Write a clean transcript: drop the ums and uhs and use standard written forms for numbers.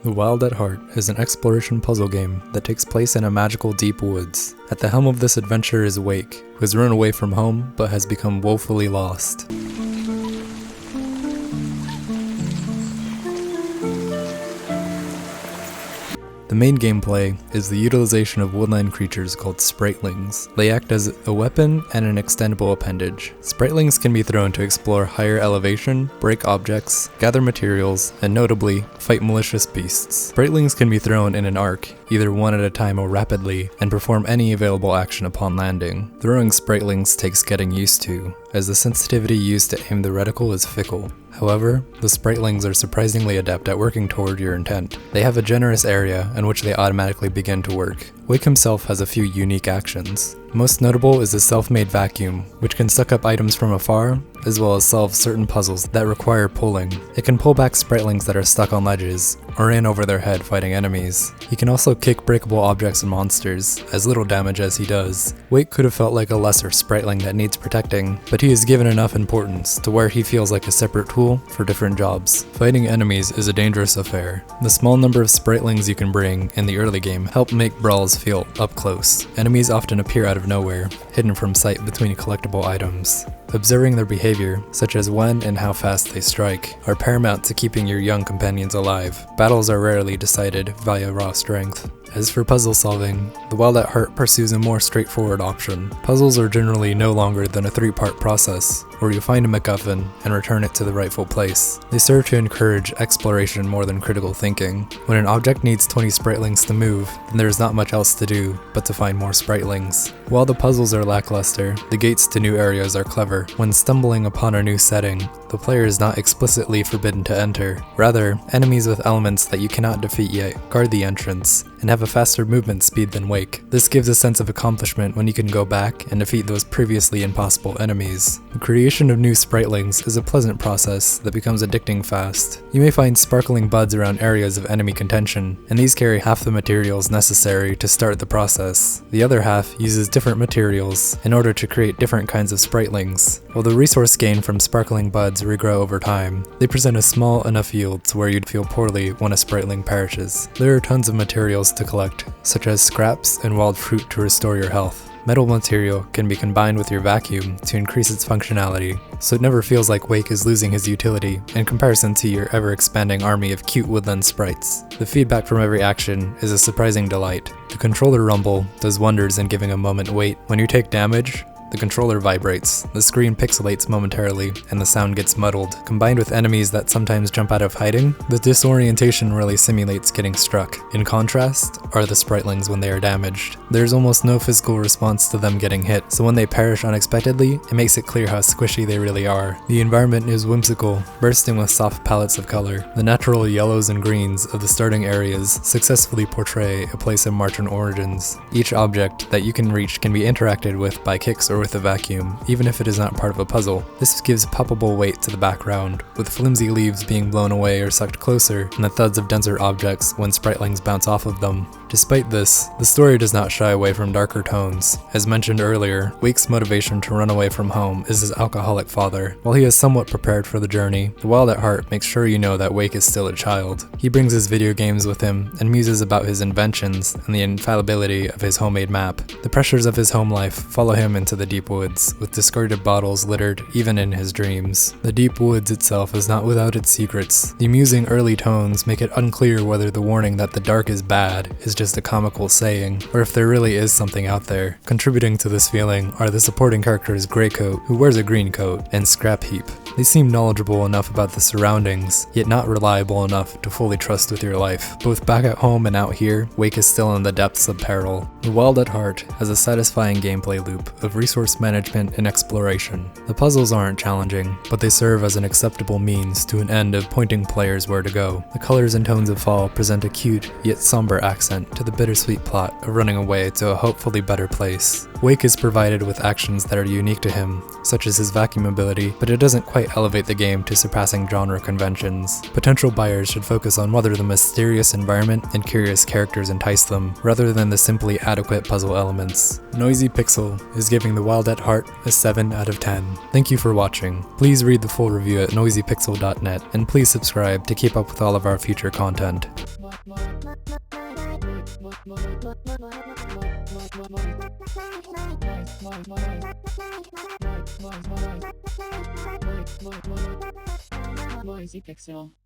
The Wild at Heart is an exploration puzzle game that takes place in a magical deep woods. At the helm of this adventure is Wake, who has run away from home but has become woefully lost. The main gameplay is the utilization of woodland creatures called spritelings. They act as a weapon and an extendable appendage. Spritelings can be thrown to explore higher elevation, break objects, gather materials, and notably, fight malicious beasts. Spritelings can be thrown in an arc, either one at a time or rapidly, and perform any available action upon landing. Throwing spritelings takes getting used to, as the sensitivity used to aim the reticle is fickle. However, the spritelings are surprisingly adept at working toward your intent. They have a generous area in which they automatically begin to work. Wake himself has a few unique actions. Most notable is the self-made vacuum, which can suck up items from afar, as well as solve certain puzzles that require pulling. It can pull back spritelings that are stuck on ledges, or in over their head fighting enemies. He can also kick breakable objects and monsters, as little damage as he does. Wake could have felt like a lesser spriteling that needs protecting, but he is given enough importance to where he feels like a separate tool for different jobs. Fighting enemies is a dangerous affair. The small number of spritelings you can bring in the early game help make brawls feel up close. Enemies often appear out of nowhere, hidden from sight between collectible items. Observing their behavior, such as when and how fast they strike, are paramount to keeping your young companions alive. Battles are rarely decided via raw strength. As for puzzle solving, The Wild at Heart pursues a more straightforward option. Puzzles are generally no longer than a 3-part process, where you find a MacGuffin and return it to the rightful place. They serve to encourage exploration more than critical thinking. When an object needs 20 spritelings to move, then there is not much else to do but to find more spritelings. While the puzzles are lackluster, the gates to new areas are clever. When stumbling upon a new setting, the player is not explicitly forbidden to enter. Rather, enemies with elements that you cannot defeat yet guard the entrance, and have a faster movement speed than Wake. This gives a sense of accomplishment when you can go back and defeat those previously impossible enemies. The creation of new spritelings is a pleasant process that becomes addicting fast. You may find sparkling buds around areas of enemy contention, and these carry half the materials necessary to start the process. The other half uses different materials in order to create different kinds of spritelings. While the resource gain from sparkling buds regrow over time, they present a small enough yield to where you'd feel poorly when a spriteling perishes. There are tons of materials to collect, such as scraps and wild fruit to restore your health. Metal material can be combined with your vacuum to increase its functionality, so it never feels like Wake is losing his utility in comparison to your ever-expanding army of cute woodland sprites. The feedback from every action is a surprising delight. The controller rumble does wonders in giving a moment weight. When you take damage, the controller vibrates, the screen pixelates momentarily, and the sound gets muddled. Combined with enemies that sometimes jump out of hiding, the disorientation really simulates getting struck. In contrast are the spritelings when they are damaged. There's almost no physical response to them getting hit, so when they perish unexpectedly, it makes it clear how squishy they really are. The environment is whimsical, bursting with soft palettes of color. The natural yellows and greens of the starting areas successfully portray a place of Martian origins. Each object that you can reach can be interacted with by kicks or with a vacuum, even if it is not part of a puzzle. This gives palpable weight to the background, with flimsy leaves being blown away or sucked closer, and the thuds of denser objects when spritelings bounce off of them. Despite this, the story does not shy away from darker tones. As mentioned earlier, Wake's motivation to run away from home is his alcoholic father. While he is somewhat prepared for the journey, The Wild at Heart makes sure you know that Wake is still a child. He brings his video games with him and muses about his inventions and the infallibility of his homemade map. The pressures of his home life follow him into the deep woods, with discarded bottles littered even in his dreams. The deep woods itself is not without its secrets. The amusing early tones make it unclear whether the warning that the dark is bad is just a comical saying, or if there really is something out there. Contributing to this feeling are the supporting characters Greycoat, who wears a green coat, and Scrap Heap. They seem knowledgeable enough about the surroundings, yet not reliable enough to fully trust with your life. Both back at home and out here, Wake is still in the depths of peril. The Wild at Heart has a satisfying gameplay loop of resource management and exploration. The puzzles aren't challenging, but they serve as an acceptable means to an end of pointing players where to go. The colors and tones of fall present a cute, yet somber accent to the bittersweet plot of running away to a hopefully better place. Wake is provided with actions that are unique to him, such as his vacuum ability, but it doesn't quite elevate the game to surpassing genre conventions. Potential buyers should focus on whether the mysterious environment and curious characters entice them, rather than the simply adequate puzzle elements. Noisy Pixel is giving The Wild at Heart a 7 out of 10. Thank you for watching. Please read the full review at noisypixel.net, and please subscribe to keep up with all of our future content. Noisy Pixel.